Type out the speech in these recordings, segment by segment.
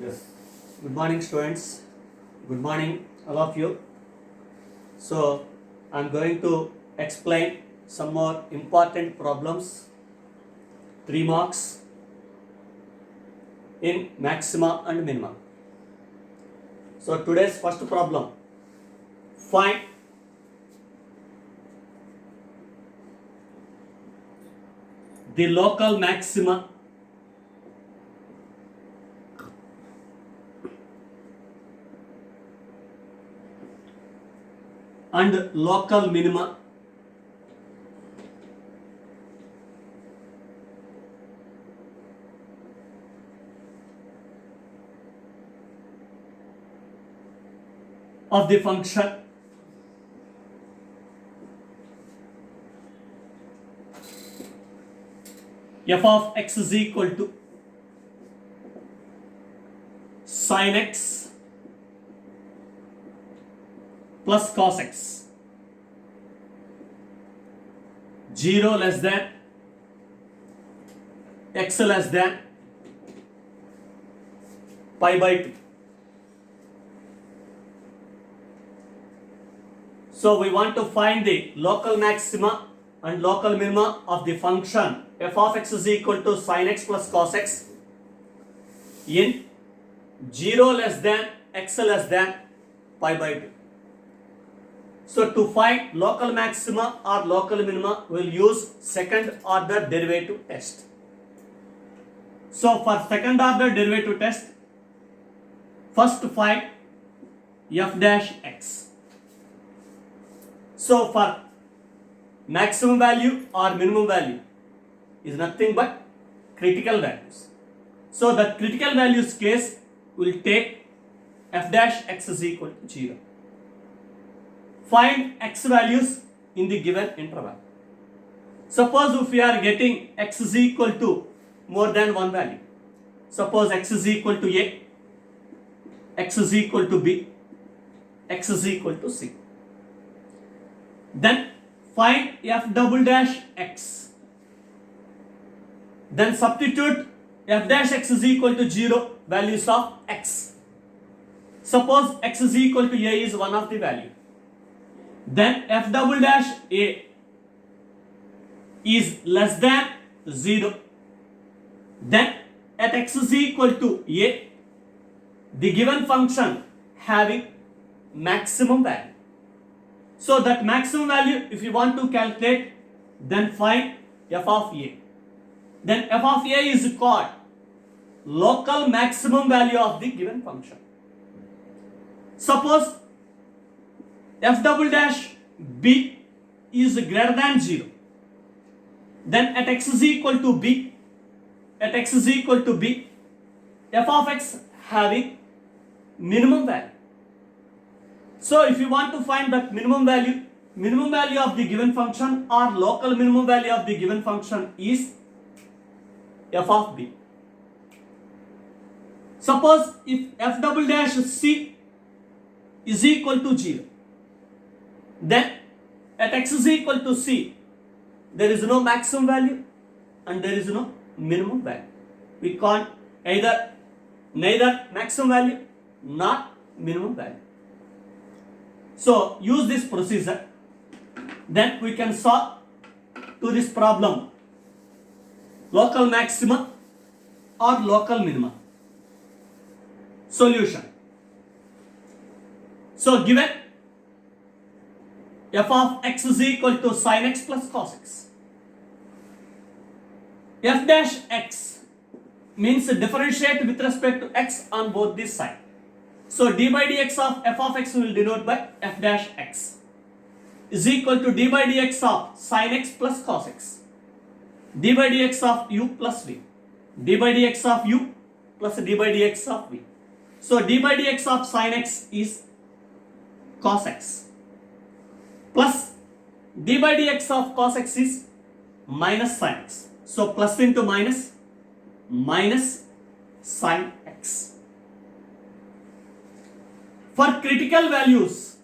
Yes. Good morning, students. Good morning, all of you. So, I'm going to explain some more important problems, 3 marks in maxima and minima. So, today's first problem, find the local maxima and local minima of the function f of x is equal to sin x plus cos x, 0 less than x less than pi by 2. So we want to find the local maxima and local minima of the function f of x is equal to sin x plus cos x in 0 less than x less than pi by 2. So to find local maxima or local minima, we will use second order derivative test. So for second order derivative test, first find f dash x. So for maximum value or minimum value is nothing but critical values. So the critical values case will take f dash x is equal to 0. Find x values in the given interval. Suppose if we are getting x is equal to more than one value. Suppose x is equal to a, x is equal to b, x is equal to c. Then find f double dash x. Then substitute f dash x is equal to 0 values of x. Suppose x is equal to a is one of the value. Then f double dash a is less than 0. Then at x is equal to a, the given function having maximum value. So that maximum value, if you want to calculate, then find f of a. Then f of a is called local maximum value of the given function. Suppose f double dash b is greater than 0. Then at x is equal to b, at x is equal to b, f of x having minimum value. So if you want to find that minimum value of the given function or local minimum value of the given function is f of b. Suppose if f double dash c is equal to 0, then at x is equal to c, there is no maximum value and there is no minimum value. We can't neither maximum value nor minimum value. So use this procedure, then we can solve to this problem local maxima or local minima. Solution. So given f of x is equal to sin x plus cos x, f dash x means differentiate with respect to x on both this side. So d by dx of f of x will denote by f dash x is equal to d by dx of sin x plus cos x, d by dx of u plus v, d by dx of u plus d by dx of v. So d by dx of sin x is cos x plus d by dx of cos x is minus sin x. So plus into minus, minus sin x. For critical values,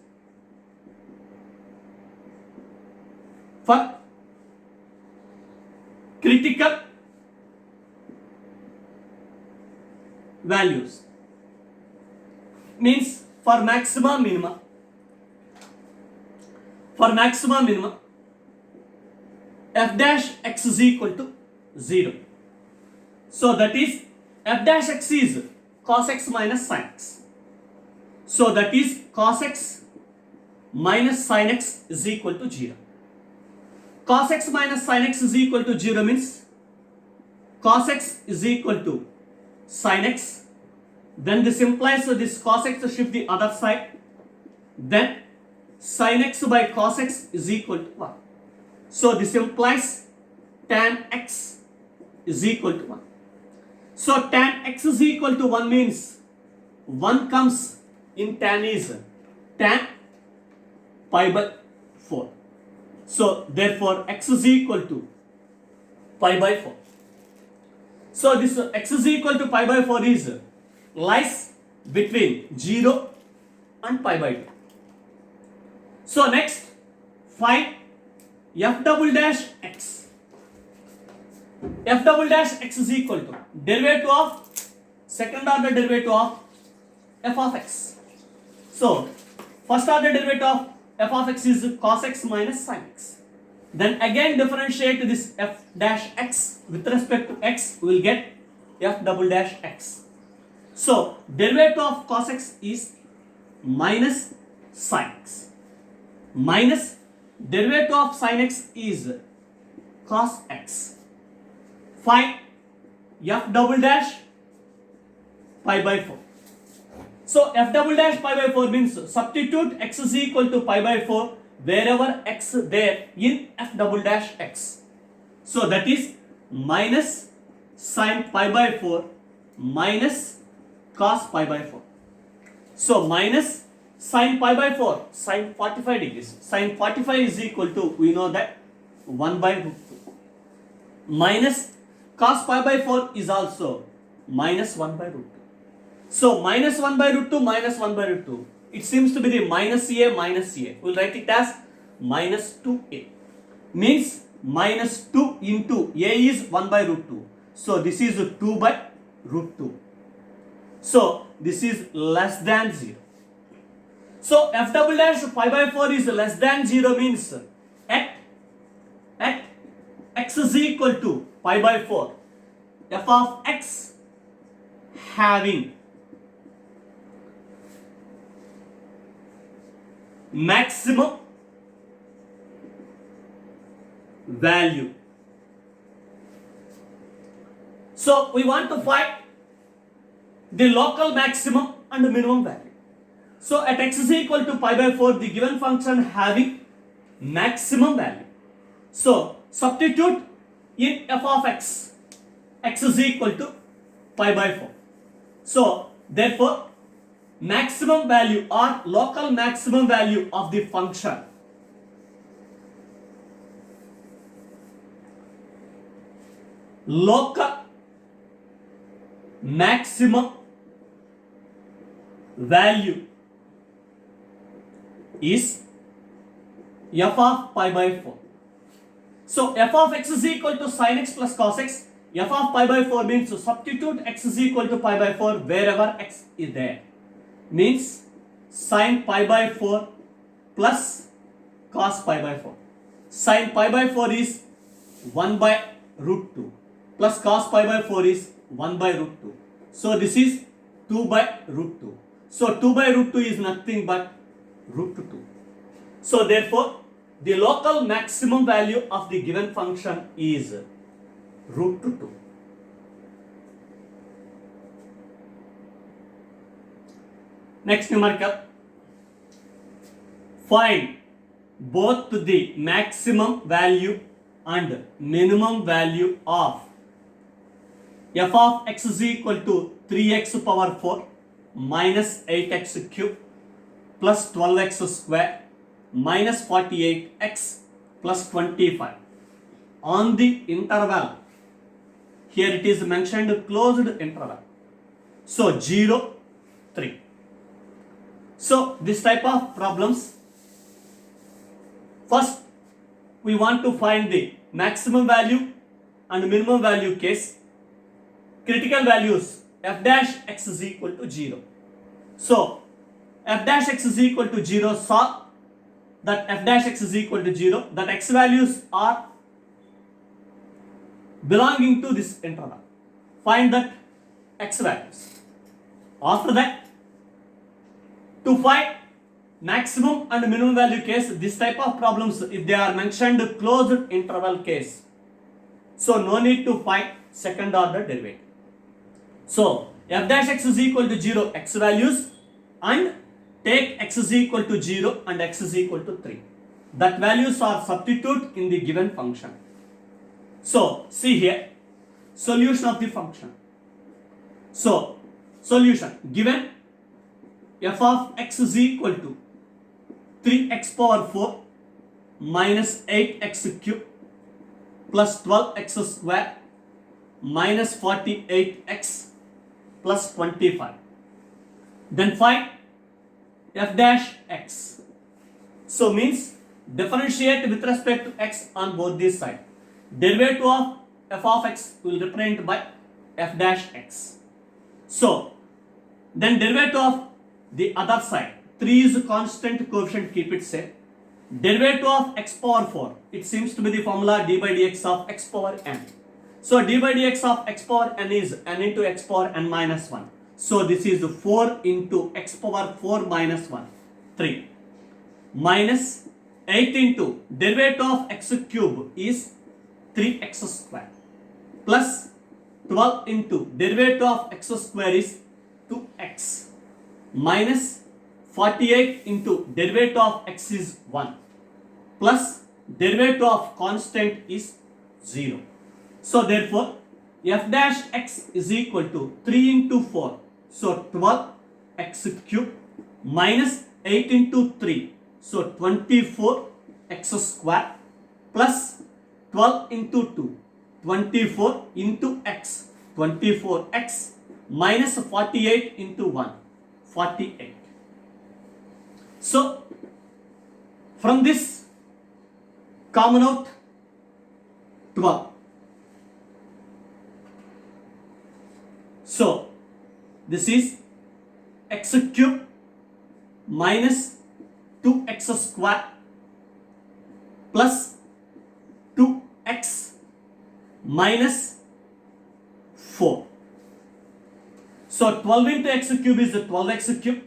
values, means for maxima minima, f dash x is equal to 0. So that is f dash x is cos x minus sin x. So that is cos x minus sin x is equal to 0. Cos x minus sin x is equal to 0 means cos x is equal to sin x. Then this implies this cos x to shift the other side. Then sin x by cos x is equal to 1. So this implies tan x is equal to 1. So tan x is equal to 1 means 1 comes in tan is tan pi by 4. So therefore x is equal to pi by 4. So this x is equal to pi by 4 is lies between 0 and pi by 2. So next find f double dash x. F double dash x is equal to derivative of second order derivative of f of x. So first order derivative of f of x is cos x minus sin x. Then again differentiate this f dash x with respect to x, we will get f double dash x. So derivative of cos x is minus sin x, minus derivative of sin x is cos x. Find f double dash pi by 4. So f double dash pi by 4 means substitute x is equal to pi by 4 wherever x there in f double dash x. So that is minus sin pi by 4 minus cos pi by 4. So minus sin pi by 4, sin 45 degrees. Sin 45 is equal to, we know that, 1 by root 2. Minus cos pi by 4 is also minus 1 by root 2. So minus 1 by root 2 minus 1 by root 2. It seems to be the minus a minus a. We will write it as minus 2a. Means minus 2 into a is 1 by root 2. So this is 2 by root 2. So this is less than 0. So f double dash pi by 4 is less than 0 means at x is equal to pi by 4, f of x having maximum value. So we want to find the local maximum and minimum value. So at x is equal to pi by 4, the given function having maximum value. So substitute in f of x, x is equal to pi by 4. So therefore maximum value or local maximum value of the function local maximum value is f of pi by 4. So f of x is equal to sin x plus cos x. F of pi by 4 means to substitute x is equal to pi by 4 wherever x is there. Means sin pi by 4 plus cos pi by 4. Sin pi by 4 is 1 by root 2 plus cos pi by 4 is 1 by root 2. So this is 2 by root 2. So 2 by root 2 is nothing but root 2. So therefore the local maximum value of the given function is root 2. Next numerical. Find both the maximum value and minimum value of f of x is equal to 3x power 4 minus 8x cube plus 12x square minus 48x plus 25 on the interval. Here it is mentioned closed interval. So 0, 3. So this type of problems, first we want to find the maximum value and minimum value case. Critical values f dash x is equal to 0. So f dash x is equal to 0, solve that f dash x is equal to 0, that x values are belonging to this interval. Find that x values. After that, to find maximum and minimum value case, this type of problems, if they are mentioned closed interval case, so no need to find second order derivative. So f dash x is equal to 0 x values, and take x is equal to 0 and x is equal to 3. That values are substitute in the given function. So see here, solution of the function. So solution, given f of x is equal to 3x power 4 minus 8x cube plus 12x square minus 48x plus 25. Then find f dash x. So means differentiate with respect to x on both these sides. Derivative of f of x will represent by f dash x. So then derivative of the other side, 3 is a constant coefficient, keep it safe. Derivative of x power 4, it seems to be the formula d by dx of x power n. So d by dx of x power n is n into x power n minus 1. So this is 4 into x power 4 minus 1, 3, minus 8 into derivative of x cube is 3x square, plus 12 into derivative of x square is 2x, minus 48 into derivative of x is 1, plus derivative of constant is 0. So therefore f dash x is equal to 3 into 4, so 12x cube, minus 8 into 3, so 24x square, plus 12 into 2, 24 into x, 24x, minus 48 into 1, 48. So from this, common out 12. So this is x cube minus 2x square plus 2x minus 4. So 12 into x cube is 12x cube.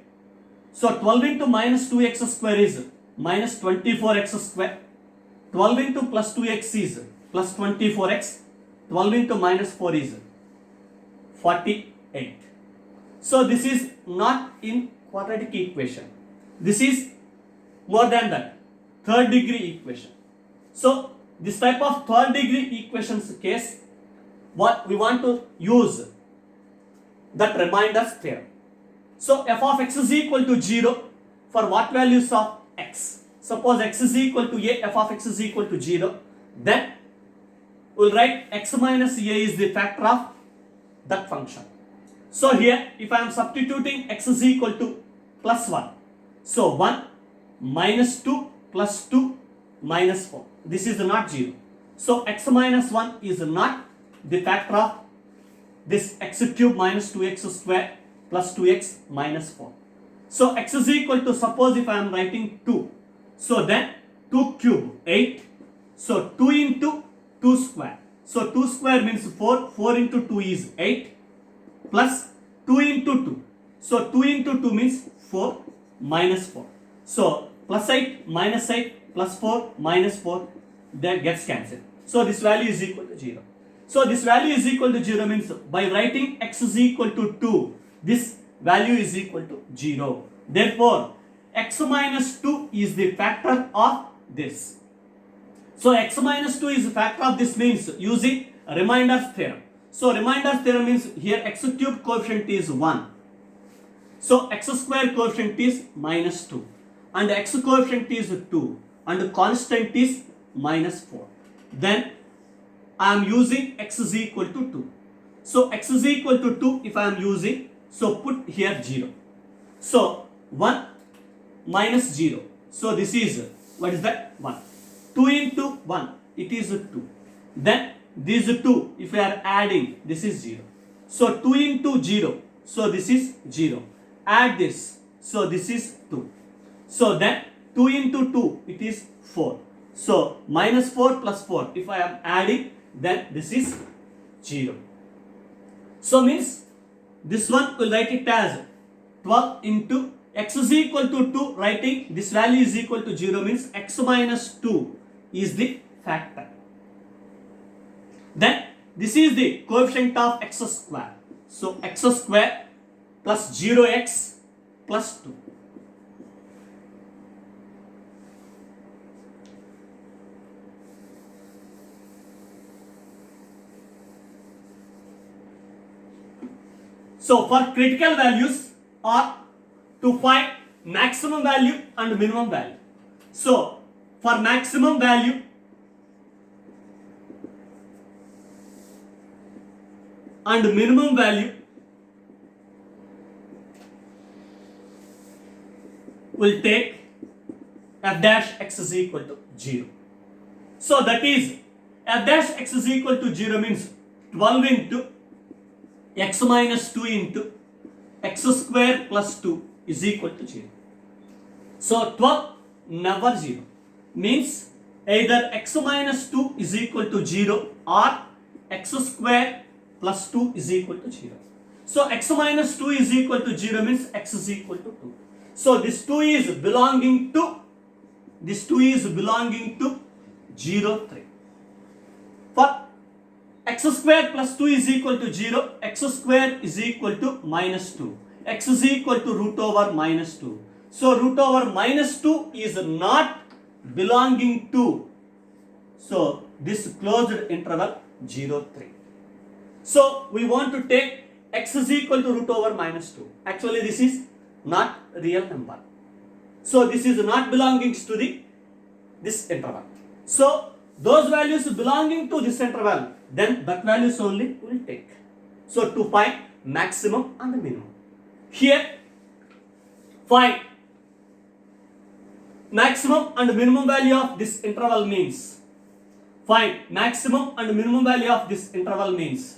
So 12 into minus 2x square is minus 24x square. 12 into plus 2x is plus 24x. 12 into minus 4 is 48. So this is not in quadratic equation. This is more than that, third degree equation. So this type of third degree equations case, what we want to use that reminders theorem. So f of x is equal to 0 for what values of x? Suppose x is equal to a, f of x is equal to 0, then we'll write x minus a is the factor of that function. So here if I am substituting x is equal to plus 1, so 1 minus 2 plus 2 minus 4, this is not 0. So x minus 1 is not the factor of this x cube minus 2x square plus 2x minus 4. So x is equal to, suppose if I am writing 2, so then 2 cube 8, so 2 into 2 square. So 2 square means 4, 4 into 2 is 8, plus 2 into 2. So 2 into 2 means 4 minus 4. So plus 8 minus 8 plus 4 minus 4, that gets cancelled. So this value is equal to 0. So this value is equal to 0 means by writing x is equal to 2, this value is equal to 0. Therefore x minus 2 is the factor of this. So x minus 2 is the factor of this means using reminders theorem. So reminders theorem means here x cube coefficient is 1. So x square coefficient is minus 2 and x coefficient is 2 and constant is minus 4. Then I am using x is equal to 2. So x is equal to 2 if I am using, so put here 0. So 1 minus 0. So this is, what is that? 1. 2 into 1, it is 2. Then these 2, if we are adding, this is 0. So 2 into 0, so this is 0. Add this, So this is 2. So then 2 into 2, it is 4. So minus 4 plus 4, if I am adding, then this is 0. So means this one will write it as 12 into x is equal to 2, writing this value is equal to 0 means x minus 2 is the factor. Then this is the coefficient of x square. So x square plus 0x plus 2. So for critical values or to find maximum value and minimum value. So for maximum value and minimum value, will take f dash x is equal to 0. So that is f dash x is equal to 0 means 12 into x minus 2 into x square plus 2 is equal to 0. So 12 never 0 means either x minus 2 is equal to 0 or x square plus 2 is equal to 0. So x minus 2 is equal to 0 means x is equal to 2. So this 2 is belonging to 0, 3. For x square plus 2 is equal to 0, x square is equal to minus 2. X is equal to root over minus 2. So root over minus 2 is not belonging to, so this closed interval 0, 3. So we want to take x is equal to root over minus 2. Actually this is not real number. So this is not belonging to this interval. So those values belonging to this interval, then that values only will take. So to find maximum and minimum. Here find maximum and minimum value of this interval means, find maximum and minimum value of this interval means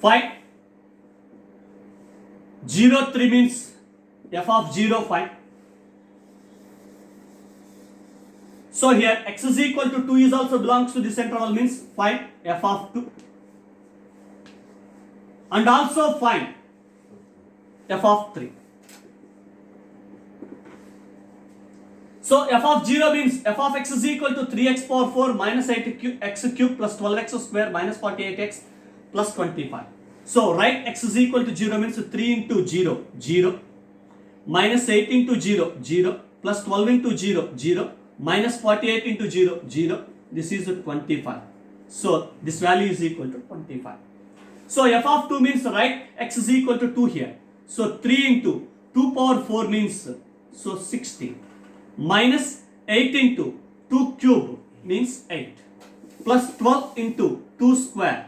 find 0, 3 means f of 0 find. So here x is equal to 2 is also belongs to this interval means find f of 2 and also find f of 3. So f of 0 means f of x is equal to 3x power 4 minus 8x cube plus 12x square minus 48x plus 25. So write x is equal to 0 means 3 into 0, 0, minus 8 into 0, 0, plus 12 into 0, 0, minus 48 into 0, 0. This is 25. So this value is equal to 25. So f of 2 means write x is equal to 2 here. So 3 into 2 power 4 means, so 60, minus 8 into 2 cube means 8, plus 12 into 2 square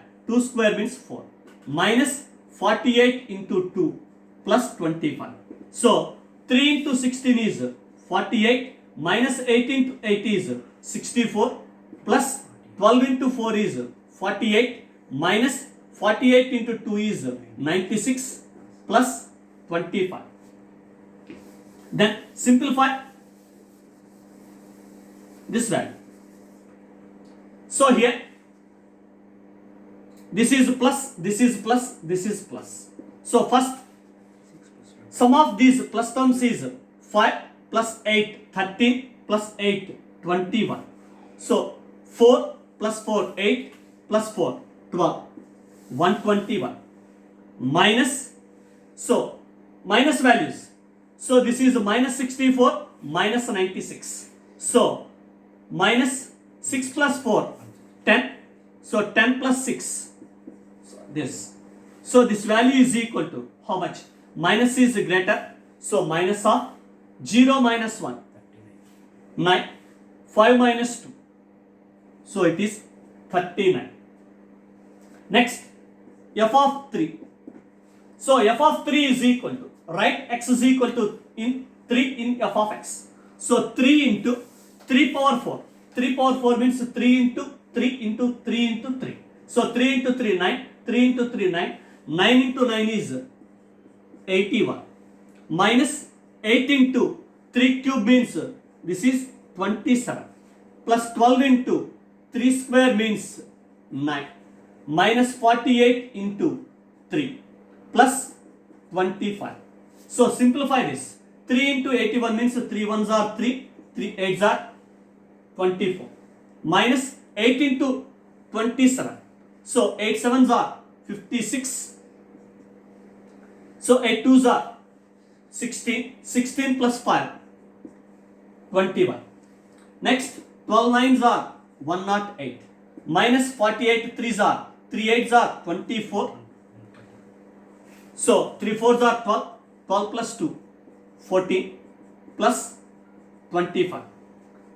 means 4, minus 48 into 2 plus 25. So 3 into 16 is 48, minus 8 into 8 is 64, plus 12 into 4 is 48, minus 48 into 2 is 96, plus 25. Then simplify this value. So here this is plus, this is plus, this is plus. So first sum of these plus terms is 5 plus 8, 13 plus 8, 21. So 4 plus 4, 8 plus 4, 12, 121. Minus, so minus values. So this is minus 64, minus 96. So minus 6 plus 4, 10. So 10 plus 6. This. So this value is equal to how much? Minus is greater. So minus of 0 minus 1, 9, 5 minus 2. So it is 39. Next, f of 3. So f of 3 is equal to, write x is equal to in 3 in f of x. So 3 into 3 power 4. 3 power 4 means 3 into 3 into 3 into 3. So 3 into 3, 9. 3 into 3, 9. 9 into 9 is 81. Minus 8 into 3 cube means this is 27. Plus 12 into 3 square means 9. Minus 48 into 3 plus 25. So simplify this. 3 into 81 means 3 ones are 3, 3 eights are 24. Minus 8 into 27. So 8 sevens are 56. So 8 twos are 16. 16 plus 5, 21. Next 12 nines are 108. Minus 48 threes are 3 eights are 24. So 3 fours are 12. 12 plus 2, 14 plus 25.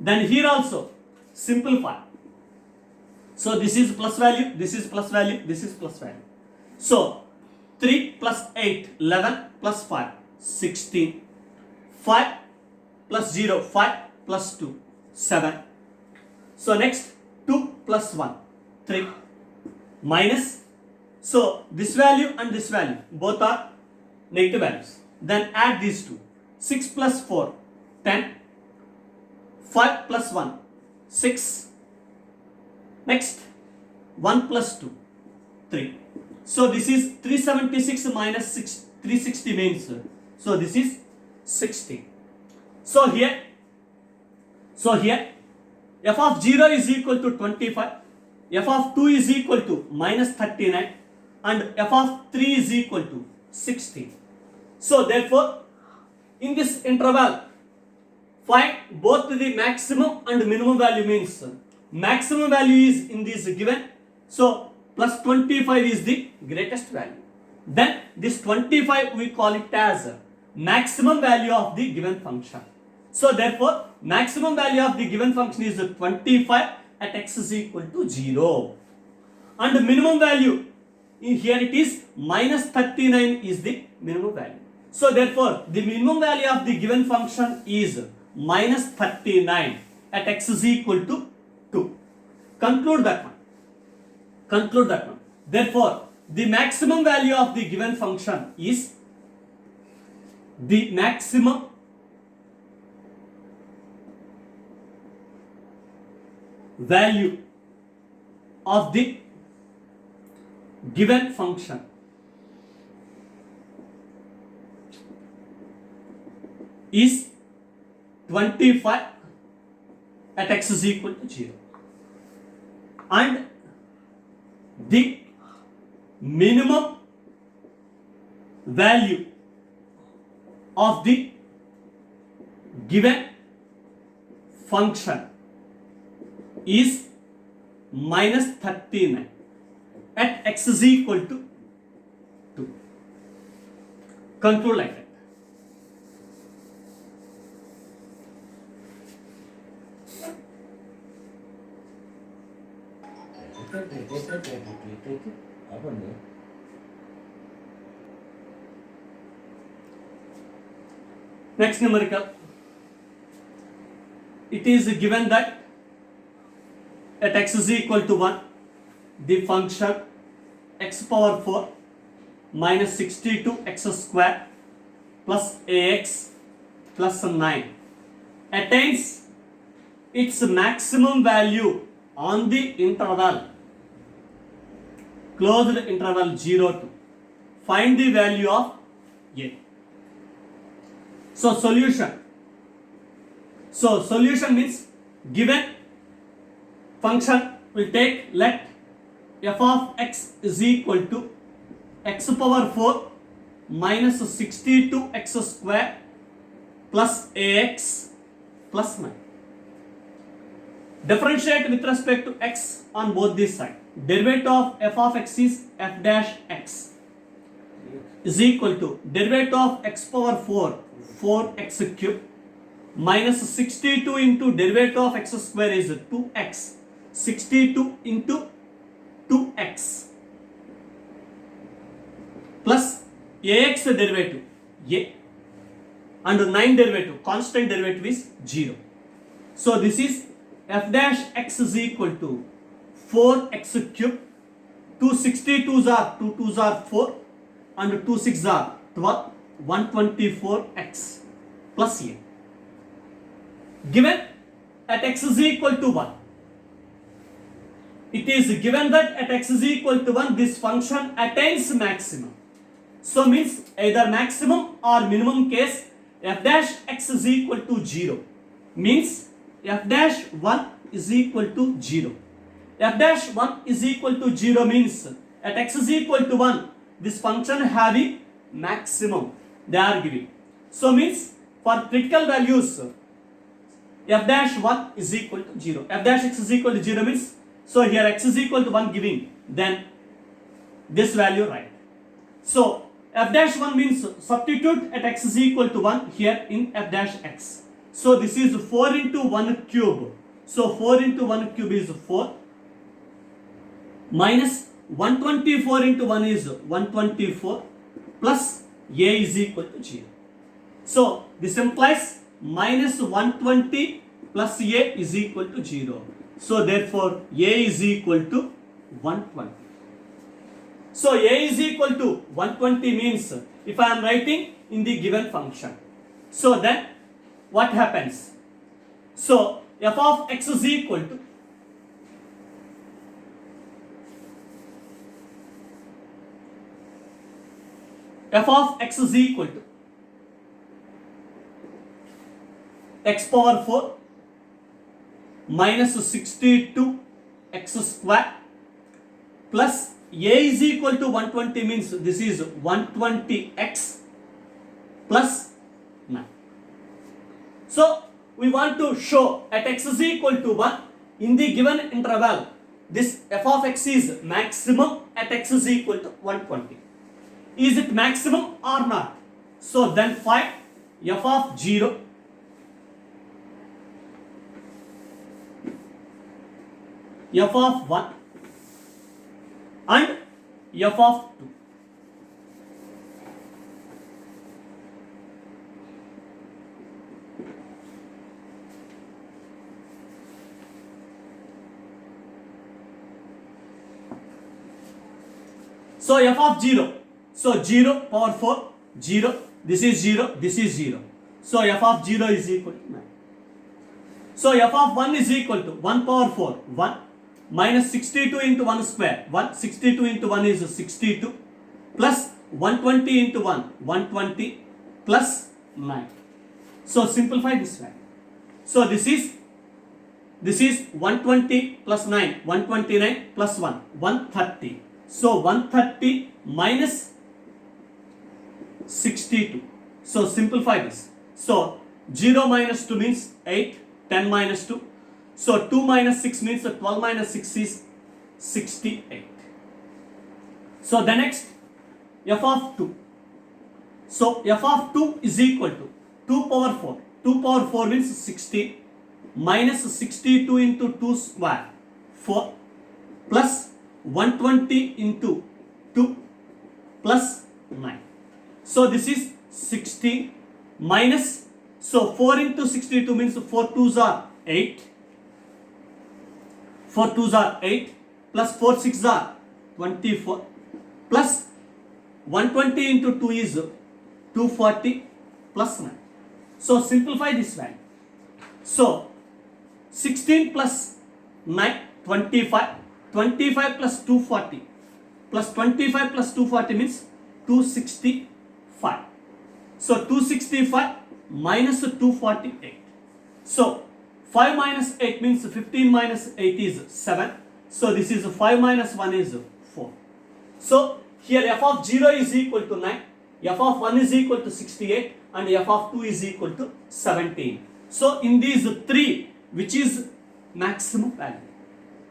Then here also simplify. So this is plus value, this is plus value, this is plus value. So 3 plus 8, 11 plus 5, 16. 5 plus 0, 5 plus 2, 7. So next 2 plus 1, 3. Minus. So this value and this value both are negative values. Then add these two. 6 plus 4, 10. 5 plus 1, 6. Next 1 plus 2, 3. So this is 376 minus 360 means. So this is 60. So here f of 0 is equal to 25. F of 2 is equal to minus 39. And f of 3 is equal to 16. So therefore, in this interval, find both the maximum and minimum value means maximum value is in this given. So plus 25 is the greatest value. Then this 25 we call it as maximum value of the given function. So therefore, maximum value of the given function is 25 at x is equal to 0. And the minimum value, here it is minus 39 is the minimum value. So therefore, the minimum value of the given function is minus 39 at x is equal to 2. Conclude that one. Therefore, the maximum value of the given function is the maximum value of the given function is 25 at x is equal to 0. And the minimum value of the given function is minus 39 at x is equal to 2. Conclude like that. Next numerical. It is given that at x is equal to 1, the function x power 4 minus 62 x square plus ax plus 9 attains its maximum value on the interval closed interval 0 to find the value of a. So solution means given function will take, let f of x is equal to x power 4 minus 62 x square plus ax plus 9. Differentiate with respect to x on both these sides. Derivative of f of x is f dash x is equal to derivative of x power 4 4x cube minus 62 into derivative of x square is 2x. 62 into 2x plus ax derivative a and 9 derivative, constant derivative is 0. So this is f dash x is equal to 4x cube. 2 62s are 2 2s are 4 and 2 6 are 12, 124x plus a. Given at x is equal to 1. It is given that at x is equal to 1 this function attains maximum. So means either maximum or minimum case f dash x is equal to 0. Means f dash 1 is equal to 0. F dash 1 is equal to 0 means at x is equal to 1 this function having maximum they are giving. So means for critical values f dash 1 is equal to 0. F dash x is equal to 0 means, so here x is equal to 1 giving, then this value right. So f dash 1 means substitute at x is equal to 1 here in f dash x. So this is 4 into 1 cube. So 4 into 1 cube is 4 minus 124 into 1 is 124 plus a is equal to 0. So this implies minus 120 plus a is equal to 0. So therefore a is equal to 120. So a is equal to 120 means if I am writing in the given function. So then what happens? So f of x is equal to f of x is equal to x power 4 minus 62 x square plus a is equal to 120 means this is 120x plus 9. So we want to show at x is equal to 1 in the given interval this f of x is maximum at x is equal to 120. Is it maximum or not? So then find f of 0 f of 1 and f of 2. So f of 0. So 0 power 4, 0, this is 0, this is 0. So f of 0 is equal to 9. So f of 1 is equal to 1 power 4, 1 minus 62 into 1 square, 1, 62 into 1 is 62 plus 120 into 1, 120 plus 9. So simplify this way. So this is 120 plus 9, 129 plus 1, 130. So 130 minus 62. So simplify this. So 0 minus 2 means 8, 10 minus 2. So 2 minus 6 means 12 minus 6 is 68. So the next f of 2. So f of 2 is equal to 2 power 4. 2 power 4 means 60 minus 62 into 2 square 4 plus 120 into 2 plus 9. So this is 60 minus, so 4 into 62 means 4 2s are 8. 4 2s are 8 plus 4 6s are 24 plus 120 into 2 is 240 plus 9. So simplify this value. So 16 plus 9, 25. 25 plus 240 plus 25 plus 240 means 265. So 265 minus 248. So 5 minus 8 means 15 minus 8 is 7. So this is 5 minus 1 is 4. So here f of 0 is equal to 9, f of 1 is equal to 68 and f of 2 is equal to 17. So in these three, which is maximum value?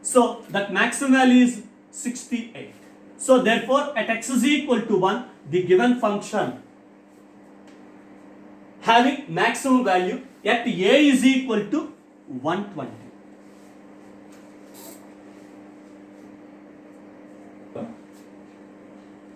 So that maximum value is 68. So therefore at x is equal to 1, the given function having maximum value at a is equal to 120.